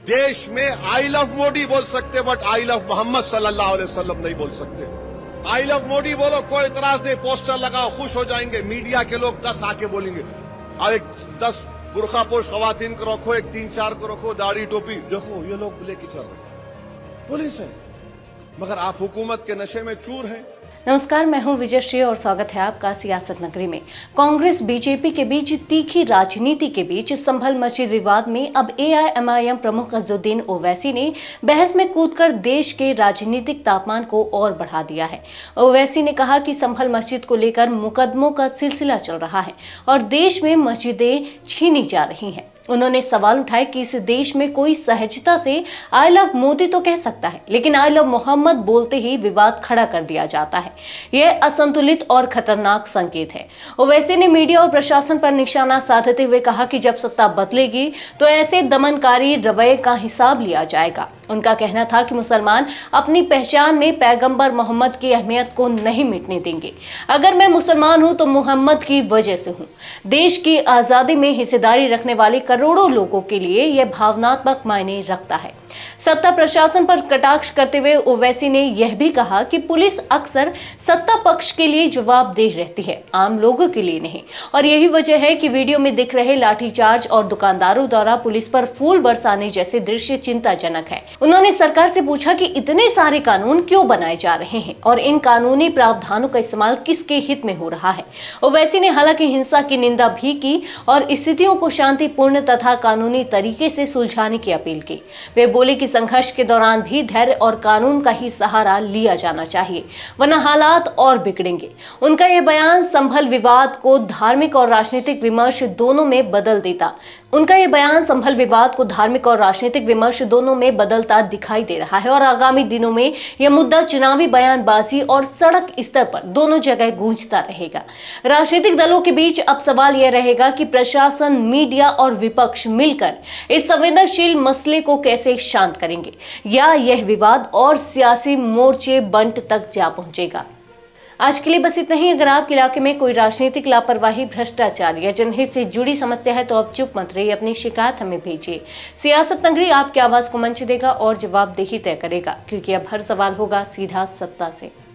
देश में I love Modi बोल सकते बट आई लव मोहम्मद सल्लल्लाहु अलैहि वसल्लम नहीं बोल सकते। आई लव मोदी बोलो, कोई इतराज नहीं, पोस्टर लगाओ, खुश हो जाएंगे। मीडिया के लोग 10 आके बोलेंगे, अब एक 10 बुरखापोश खवातीन को रखो, एक 3-4 को रखो, दाढ़ी टोपी, देखो ये लोग लेके चल रहे, पुलिस है, मगर आप हुकूमत के नशे में चूर हैं। नमस्कार, मैं हूं विजय श्री और स्वागत है आपका सियासत नगरी में। कांग्रेस बीजेपी के बीच तीखी राजनीति के बीच संभल मस्जिद विवाद में अब एआईएमआईएम प्रमुख अजदुद्दीन ओवैसी ने बहस में कूदकर देश के राजनीतिक तापमान को और बढ़ा दिया है। ओवैसी ने कहा कि संभल मस्जिद को लेकर मुकदमों का सिलसिला चल रहा है और देश में मस्जिदें छीनी जा रही हैं। उन्होंने सवाल उठाए कि इस देश में कोई सहजता से आई लव मोदी तो कह सकता है, लेकिन आई लव मोहम्मद बोलते ही विवाद खड़ा कर दिया जाता है। यह असंतुलित और खतरनाक संकेत है। ओवैसी ने मीडिया और प्रशासन पर निशाना साधते हुए कहा कि जब सत्ता बदलेगी तो ऐसे दमनकारी रवैये का हिसाब लिया जाएगा। उनका कहना था कि मुसलमान अपनी पहचान में पैगंबर मोहम्मद की अहमियत को नहीं मिटने देंगे। अगर मैं मुसलमान हूं तो मोहम्मद की वजह से हूं। देश की आजादी में हिस्सेदारी रखने वाले करोड़ों लोगों के लिए यह भावनात्मक मायने रखता है। सत्ता प्रशासन पर कटाक्ष करते हुए ओवैसी ने यह भी कहा कि पुलिस अक्सर सत्ता पक्ष के लिए जवाबदेह रहती है, आम लोगों के लिए नहीं, और यही वजह है कि वीडियो में दिख रहे लाठीचार्ज और दुकानदारों द्वारा पुलिस पर फूल बरसाने जैसे दृश्य चिंताजनक है। उन्होंने सरकार से पूछा कि इतने सारे कानून क्यों बनाए जा रहे हैं और इन कानूनी प्रावधानों का इस्तेमाल किसके हित में हो रहा है। ओवैसी ने हालांकि हिंसा की निंदा भी की और स्थितियों को शांतिपूर्ण तथा कानूनी तरीके से सुलझाने की अपील की। वे बोले कि संघर्ष के दौरान भी धैर्य और कानून का ही सहारा लिया जाना चाहिए, वरना हालात और बिगड़ेंगे। उनका यह बयान संभल विवाद को धार्मिक और राजनीतिक विमर्श दोनों में बदल देता दिखाई दे रहा है और आगामी दिनों में यह मुद्दा चुनावी बयानबाजी और सड़क स्तर पर दोनों जगह गूंजता रहेगा। राजनीतिक दलों के बीच अब सवाल यह रहेगा कि प्रशासन, मीडिया और विपक्ष मिलकर इस संवेदनशील मसले को कैसे शांत करेंगे, या यह विवाद और सियासी मोर्चे बंट तक जा पहुंचेगा। आज के लिए बस इतना ही। अगर आपके इलाके में कोई राजनीतिक लापरवाही, भ्रष्टाचार या जनहित से जुड़ी समस्या है तो आप चुप मत रहिए, अपनी शिकायत हमें भेजिए। सियासत नगरी आपकी आवाज को मंच देगा और जवाबदेही तय करेगा, क्योंकि अब हर सवाल होगा सीधा सत्ता से।